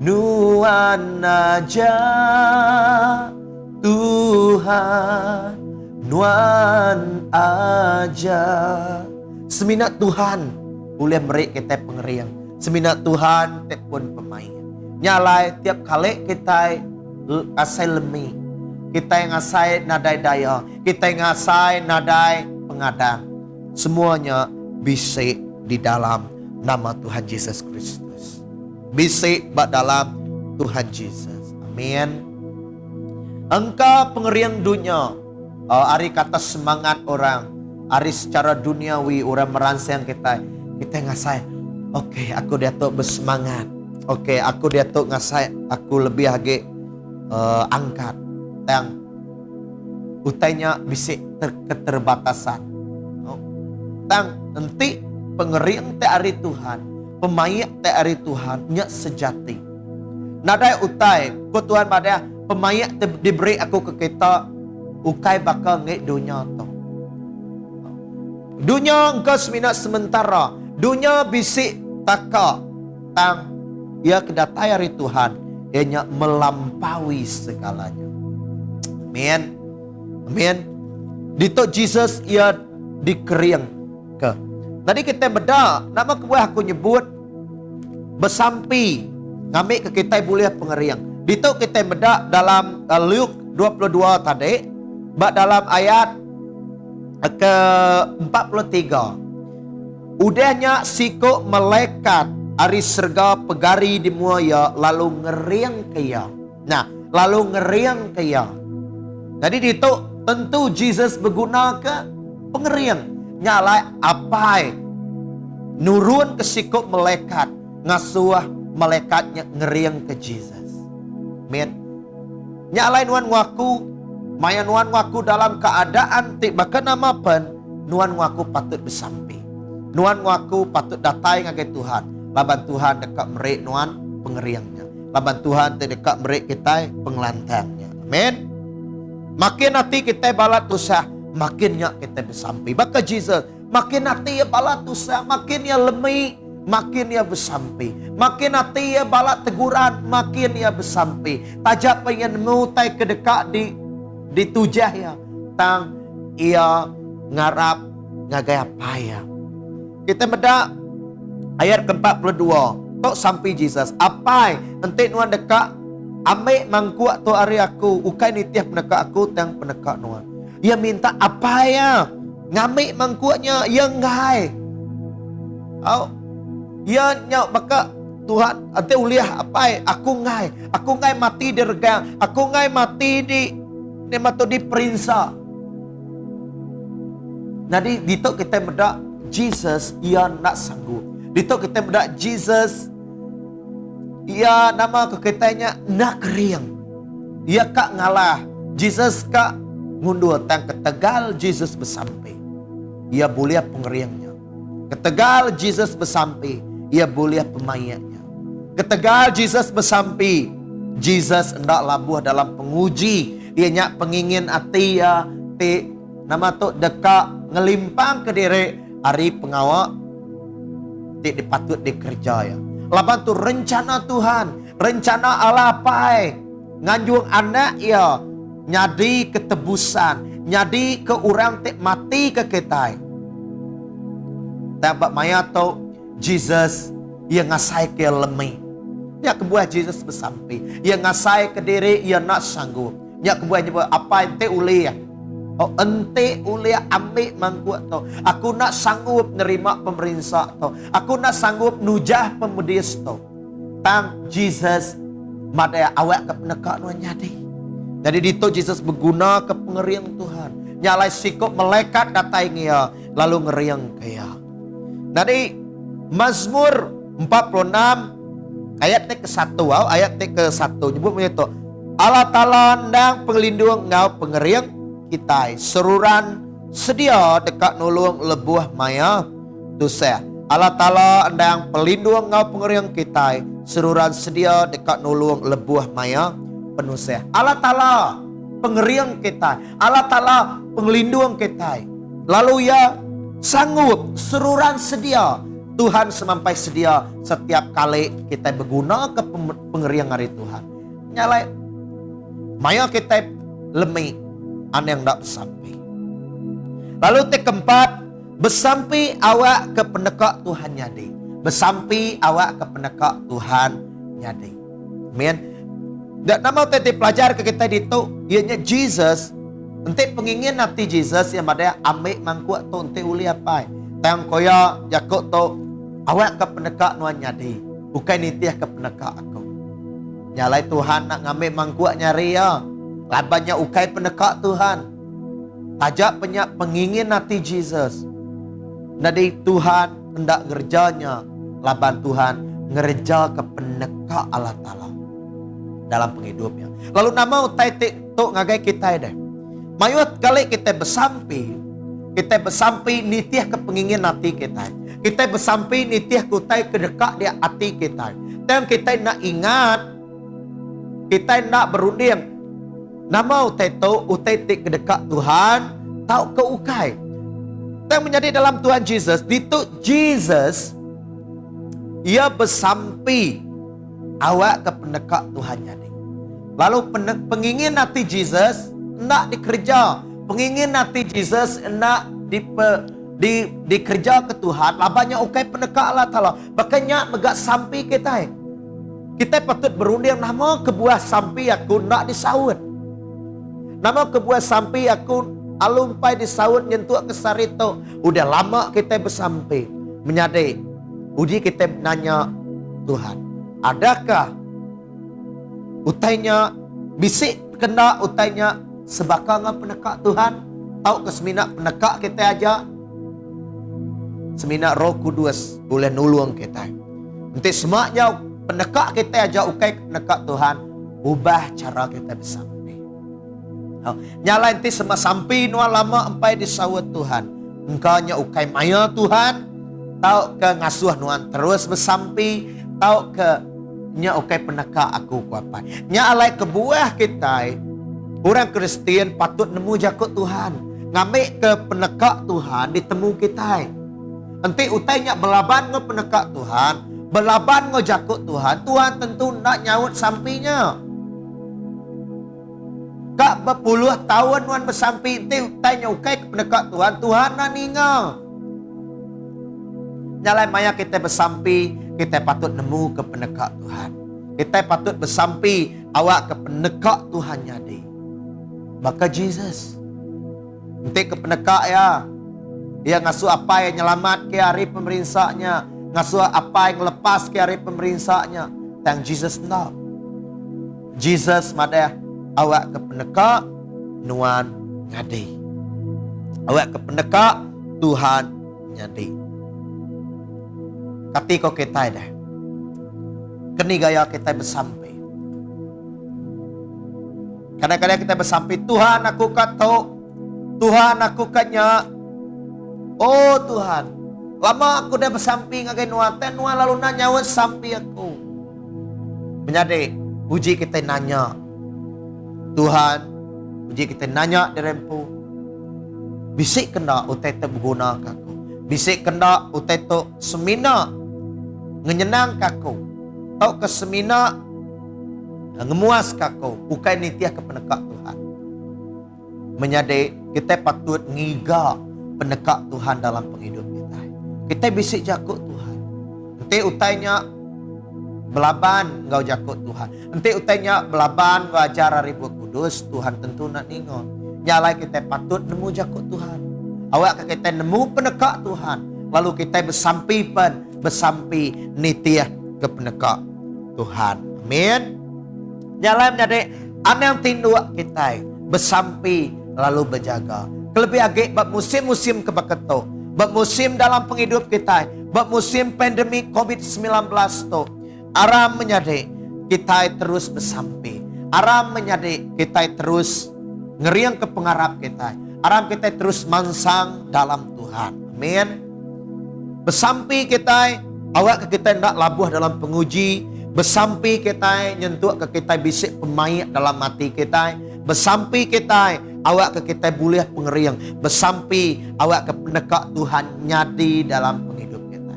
nuan aja Tuhan nuan aja. Seminat Tuhan boleh merik kita pengeriang. Seminat Tuhan te pun pemain. Nyalai tiap kali kita asai lemi, kita yang asai nadai daya, kita yang asai nadai pengadang. Semuanya bisik di dalam nama Tuhan Yesus Kristus. Bisik bak dalam Tuhan Yesus. Amin. Engkau pengeriang dunia. Ari kata semangat orang. Ari secara duniawi orang merangsang kita ngasai. Oke, aku datuk bersemangat. Oke, aku datuk ngasai. Aku lebih lagi angkat. Yang utainya bisik keterbatasan. Tang nanti pengeriang te ari Tuhan, pemayak te ari Tuhan nyak sejati. Nadai utai, ko Tuhan pada pemayak te diberi aku ke kita, ukai bakal ngek dunia tu. Dunia engkau seminat sementara, dunia bisik taka tang ia kedatai hari Tuhan, ianya melampaui segalanya. Amin. Amin. Dito Jesus ia dikeriang ke. Tadi kita beda, nama kebuah aku nyebut bersampi ngambil ke kita boleh pengeriang. Dito kita beda dalam Luke 22 tadi, bak dalam ayat ke 43. Udahnya siko malaikat ari serga pegari di muaya lalu ngeriang kaya. Nah, lalu ngeriang kaya. Jadi dito tentu Jesus berguna ke pengeriang. Nyalai apai nurun ke siko malaikat ngasuh malaikatnya ngeriang ke Jesus. Amin. Nyalai nuan waku maya nuan waku dalam keadaan bahkan nama pen nuan waku patut bersampi. Nuan waku patut datai ngagai Tuhan. Laban Tuhan dekat merik nuan pengeriangnya. Laban Tuhan dekat merik kita pengelantangnya. Amin. Makin nanti kita balat tusah, makinnya kita bersampi. Maka Jesus, makin nanti ya balat tusah, makin ya lemih, makin ya bersampi. Makin nanti ya balat teguran, makin ya bersampi. Tajak pengen mutai kedekat di tujah ya, tang ia ngarap ngagai apa ya. Kita meda ayat ke-42. Tok sampai Jesus. Apai nanti nuan dekat ambil mangkuak tu hari aku. Ukai nitiah penekak aku tang penekak nuan. Ia minta apa ya? Ngambil mangkuaknya ia ngai. Ia nyok baka Tuhan ante uliah apai aku ngai mati di regang. Aku ngai mati di matut diperintah. Nadi dito kita meda Jesus ia nak sanggup. Dito kita meda Jesus ia nama kekitanya nak riang. Ia kak ngalah. Jesus kak ngundur tang ketegal Jesus bersampai. Ia boleh pengeriangnya. Ketegal Jesus bersampai. Ia boleh pemayaknya. Ketegal Jesus bersampai. Jesus hendak labuh dalam penguji. Ia nyak pengingin hati ya ti nama tu dekat ngelimpang ke diri hari pengawak ti dipatut dikerja ya. Laban tu rencana Tuhan, rencana Allah pai nganjung anak ya nyadi ketebusan, nyadi ke orang ti mati ke kita. Tambak maya tu Jesus ia ngasai ke lemih. Ya kebuah Jesus bersampai. Ia ngasai ke diri ia nak sanggup. Ya kebuah nyebut apa ente uliah. Oh ente uliah ambil mangkuat tu. Aku nak sanggup nerima pemerintah tu. Aku nak sanggup nujah pemudis tu. Tang Jesus madaya awak ke penekak nuan nyadi. Jadi dito Jesus berguna ke pengeriang Tuhan. Nyalai sikap malaikat datai ngia lalu ngeriang kaya. Jadi Mazmur 46 ayat ke-1 ayat ke-1 nyebut begitu. Allah Ta'ala ndang penglindung ngau pengeriang kita. Seruran sedia dekat nulung lebuah maya dosa. Allah Ta'ala ndang pelindung ngau pengeriang kita. Seruran sedia dekat nulung lebuah maya penusa. Allah Ta'ala pengeriang kita. Allah Ta'ala penglindung kita. Lalu ya sanggup seruran sedia. Tuhan semampai sedia setiap kali kita berguna ke pengeriang hari Tuhan. Nyalai maya kita lemih aneh yang tak sampai. Lalu yang keempat, bersampai awak ke penekak Tuhan nyadi. Bersampai awak ke penekak Tuhan nyadi. Amin. Dan nama tadi pelajar ke kita itu, ianya Jesus. Nanti pengingin nanti Jesus yang ada ambil mangkuk tu nanti uli apa? Tang koya jakut tu awak ke penekak Tuhan nyadi. Bukan nitiah ke penekak aku. Nyalai Tuhan nak ngambil mangkuk nyari ya. Labannya ukai penekak Tuhan. Tajak penyak pengingin nanti Jesus. Nadi Tuhan hendak ngerjanya. Laban Tuhan ngerja ke penekak Allah Ta'ala dalam penghidupnya. Lalu nama utai tu ngagai kita deh. Mayut kali kita bersampai nitiah ke pengingin hati kita. Kita bersampai nitiah kutai ke dekat dia hati kita. Dan kita nak ingat, kita nak berunding. Nama utai tu, utai ke dekat Tuhan, tahu ke ukai. Dan menjadi dalam Tuhan Jesus, itu Jesus, ia bersampai awak ke pendekat Tuhan jadi. Lalu pengingin hati Jesus, nak dikerja. Pengingin hati Jesus nak dikerja ke Tuhan. Labanya ukai pendekat Allah Ta'ala. Makanya megak sampai kita. Kita patut berunding nama kebuah sampai aku nak disawut. Nama kebuah sampai aku alumpai disawut nyentuh ke sarito. Udah lama kita bersampai. Menyadari. Uji kita nanya Tuhan. Adakah utainya bisik kena utainya sebakang penekak Tuhan? Tahu ke seminak penekak kita aja? Seminak Roh Kudus boleh nulung kita. Nanti semaknya penekak kita aja ukai penekak Tuhan. Ubah cara kita bersampai. Nyala nanti semua sampai nua lama empai disawut Tuhan. Engkaunya ukai maya Tuhan. Tahu ke ngasuh nuan terus bersampai. Tahu ke nya ukai penekak aku kuapai. Nya alai kebuah kita. Orang Kristian patut nemu jakut Tuhan. Ngambil ke penekak Tuhan ditemu kita. Nanti utainya belaban nge penekak Tuhan. Belaban nge jakut Tuhan. Tuhan tentu nak nyaut sampinya. Kak berpuluh tahun Tuhan bersampai. Nanti utainya ukai ke penekak Tuhan. Tuhan nak ninggal. Nyalai maya kita bersampai. Kita patut nemu ke penekak Tuhan. Kita patut bersampai awak ke penekak Tuhan jadi. Maka Jesus. Nanti ke penekak ya. Dia ngasuh apa yang nyelamat ke hari pemerinsaknya. Ngasuh apa yang lepas ke hari pemerinsaknya. Dan Jesus nak. Jesus madah awak ke penekak nuan ngadi. Awak ke penekak Tuhan nyadi. Ketika kita dah kini gaya kita bersampai. Kadang-kadang kita bersampai, Tuhan aku kata, Tuhan aku kanya. Oh Tuhan, lama aku dah bersampai ngagai nuatan, nuan lalu nak nyawa sampai aku. Menjadi uji kita nanya, Tuhan, uji kita nanya derempu. Bisik kena utai tu berguna aku. Bisik kena utai tu semina ngenyenang aku. Tau ke semina ngemuas kako. Bukan nitiah ke penekak Tuhan. Menyadari kita patut ngiga penekak Tuhan dalam penghidup kita. Kita bisik jakut Tuhan. Nanti utainya belaban ngau jakut Tuhan. Nanti utainya belaban ngau ajar ribu kudus. Tuhan tentu nak ningon. Nyalai kita patut nemu jakut Tuhan. Awak kita nemu penekak Tuhan. Lalu kita bersampai nitiah ke penekak Tuhan. Amin. Nyalai menjadi aneh tinduk kita bersampai lalu berjaga. Kelebih agak bab musim-musim kebeketo. Bab musim dalam penghidup kita. Bab musim pandemi COVID-19 tu. Aram menjadi kita terus bersampai. Aram menjadi kita terus ngeriang ke pengharap kita. Aram kita terus mansang dalam Tuhan. Amin. Bersampai kita, awak ke kita nak labuh dalam penguji. Bersampai kita nyentuh ke kita bisik pemain dalam hati kita. Bersampai kita awak ke kita boleh pengeriang. Bersampai awak ke pendekat Tuhan nyadi dalam penghidup kita.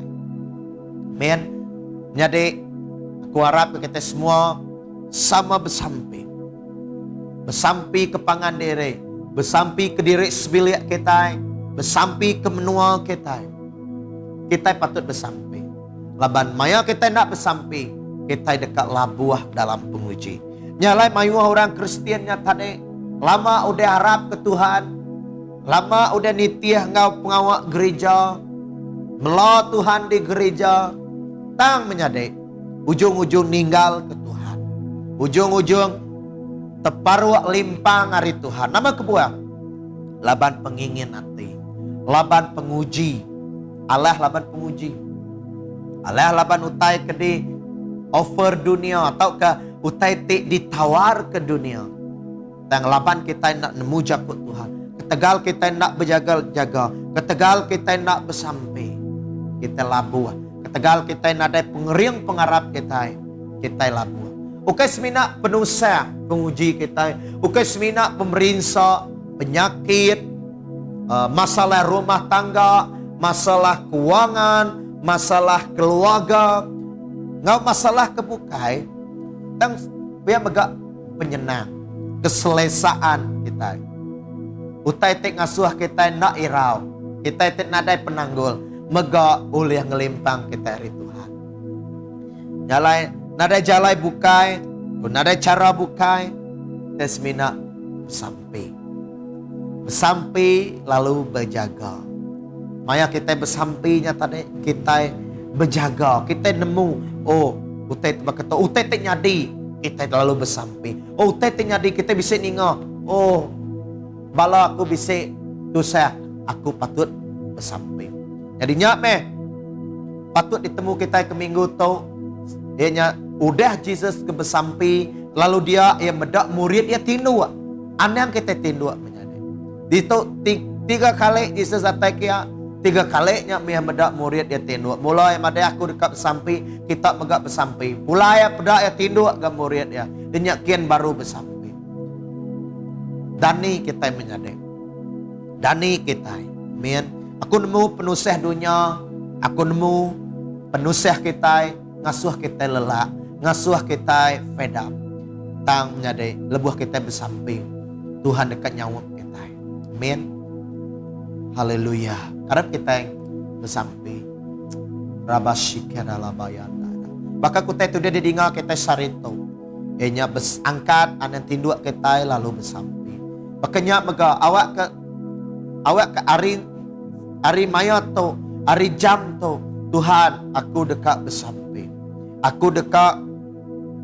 Amin. Nyadi aku harap ke kita semua sama bersampai. Bersampai ke pangan diri. Bersampai ke diri sebilik kita. Bersampi ke menua kita. Kita patut bersampi. Laban maya kita nak bersampi, kita dekat labuah dalam penguji. Nyalai mayu orang Kristiannya tadi, lama udah harap ke Tuhan, lama udah nitiah ngau pengawak gereja, melo Tuhan di gereja, tang menyadek, ujung-ujung ninggal ke Tuhan. Ujung-ujung teparuak limpang hari Tuhan. Nama kebuah, laban pengingin hati, laban penguji, Allah laban penguji. Allah laban utai ke di offer dunia atau ke utai ditawar ke dunia. Tang laban kita nak nemu jakut Tuhan. Ketegal kita nak berjaga-jaga. Ketegal kita nak bersampai. Kita labuah. Ketegal kita nak ada pengering pengarap kita. Kita labuah. Ukai semina penusah penguji kita. Ukai semina pemerintah, penyakit, masalah rumah tangga, masalah keuangan, masalah keluarga, ngau masalah kebukai, dan biar megak penyenang, keselesaan kita. Utai tek ngasuh kita nak irau, kita tek nadai penanggul, megak oleh ngelimpang kita hari Tuhan. Jalai, nadai jalai bukai, nadai cara bukai, tesmina bersampai lalu berjaga. Maya kita bersampinya tadi, kita berjaga, kita nemu, oh, utai berkata, utai tak nyadi, kita lalu bersampi. Oh, utai tak nyadi, kita bisa ninga, oh, bala aku bisa dosa, aku patut bersampi. Jadinya patut ditemu kita ke minggu tu, dia udah Jesus ke bersampi, lalu dia medak murid dia tindu, aneh kita tindu menjadi. Itu 3 kali Jesus atai kia. 3 kalinya mia medak murid dia tinduk. Mulai madai aku dekat bersampi, kita megak bersampi. Mulai pedak ya tinduk ke murid ya. Dia kian baru bersampi. Dani kita menyadek. Dani kita. Amin. Aku nemu penusah dunia. Aku nemu penusah kita. Ngasuh kita lelak. Ngasuh kita fed up. Tang menyadek. Lebuh kita bersampi. Tuhan dekat nyawut kita. Amin. Haleluya. Karena kita yang bersampi. Rabashikana labayanda. Bahkan kita itu dia didengar kita sarito. Enya angkat anan tinduk kita lalu bersampi. Makanya mega awak ke ari maya tu, ari jam tu. Tuhan, aku dekat bersampi. Aku dekat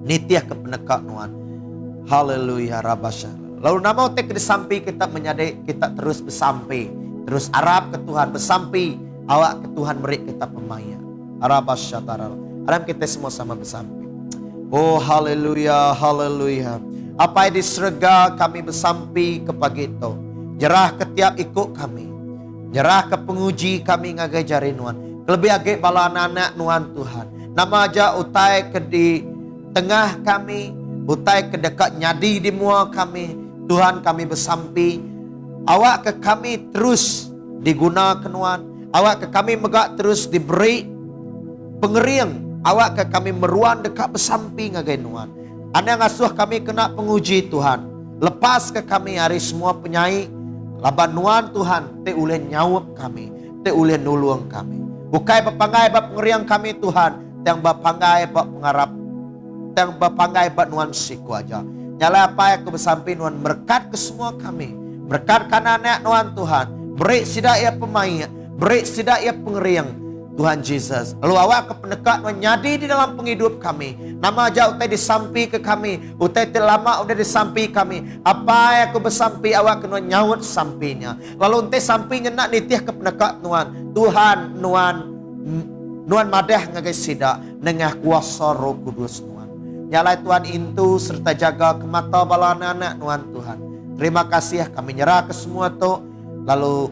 nitiah ke penekat nuan. Haleluya rabashara. Lalu nama utek disampi kita menyadari kita terus bersampi. Terus Arab ke Tuhan bersampi, awak ke Tuhan beri kita pemaya. Arab asyatara. Arab kita semua sama bersampi. Oh haleluya, haleluya. Apa yang diserga kami bersampi ke pagi itu. Nyerah ke tiap ikut kami. Nyerah ke penguji kami ngagai jari nuan. Lebih agak bala anak nuan Tuhan. Nama aja utai ke di tengah kami. Utai ke dekat nyadi di mua kami. Tuhan kami bersampi. Awak ke kami terus digunakan Tuhan. Awak ke kami megak terus diberi pengeriang. Awak ke kami meruan dekat bersampi ngagai Tuhan. Anda ngasuh kami kena penguji Tuhan. Lepas ke kami hari semua penyai. Laban Tuhan Tuhan. Te uleh nyawab kami. Te uleh nulung kami. Bukai berpangai bap pengeriang kami Tuhan. Yang berpangai bap pengarap. Yang berpangai bap Tuhan siku aja. Nyala apa yang ke bersampi Tuhan. Berkat ke semua kami. Berkatkan anak Tuhan. Beri sidak ia pemain. Beri sidak ia pengeriang. Tuhan Jesus. Lalu awak ke pendekat menyadi di dalam penghidup kami. Nama aja utai disampi ke kami. Utai lama udah disampi kami. Apa yang aku bersampi awak kena nyawut sampinya. Lalu utai sampinya nak nitiah ke pendekat Tuhan. Tuhan Nuan madah ngagai sidak. Nengah kuasa roh kudus Tuhan. Nyalai Tuhan itu serta jaga ke mata bala anak Tuhan. Terima kasih kami nyerah ke semua tu. Lalu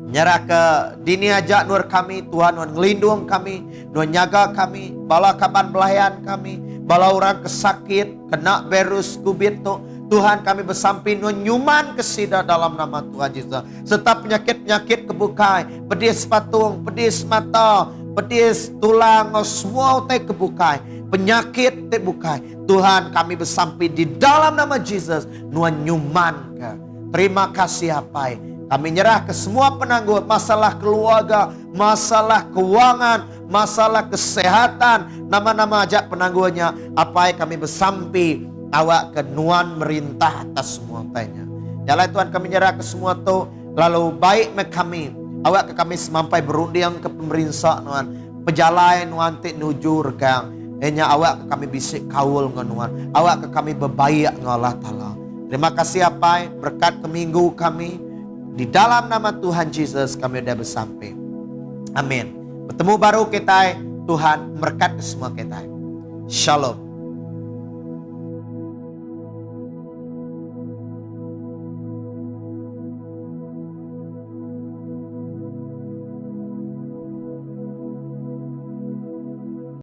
nyerah ke dini ajak nur kami. Tuhan Nuan ngelindung kami. Nuan nyaga kami. Bala kapan belayan kami. Bala orang kesakit. Kena virus COVID tu. Tuhan kami bersampi Nuan nyuman kesida dalam nama Tuhan Yesus. Serta penyakit-penyakit kebukai. Pedis patung. Pedis mata. Pedis tulang. Semua utai kebukai. Penyakit terbuka. Tuhan kami bersampai di dalam nama Yesus. Nuan nyuman ke. Terima kasih apa. Kami nyerah ke semua penangguhan, masalah keluarga, masalah keuangan, masalah kesehatan, nama-nama ajak penangguhannya. Apa yang kami bersampi, awak ke nuan merintah atas semua tanya. Jalan Tuhan kami nyerah ke semua tu, lalu baik me kami, awak ke kami semampai berundiang ke pemerintah nuan, pejalan nuan tik nujur kang, hanya awak ke kami bisik kaul nuan, awak ke kami berbaik dengan Allah Ta'ala. Terima kasih apa berkat ke minggu kami. Di dalam nama Tuhan Yesus kami sudah bersampai. Amin. Bertemu baru kita, Tuhan berkat ke semua kita. Shalom.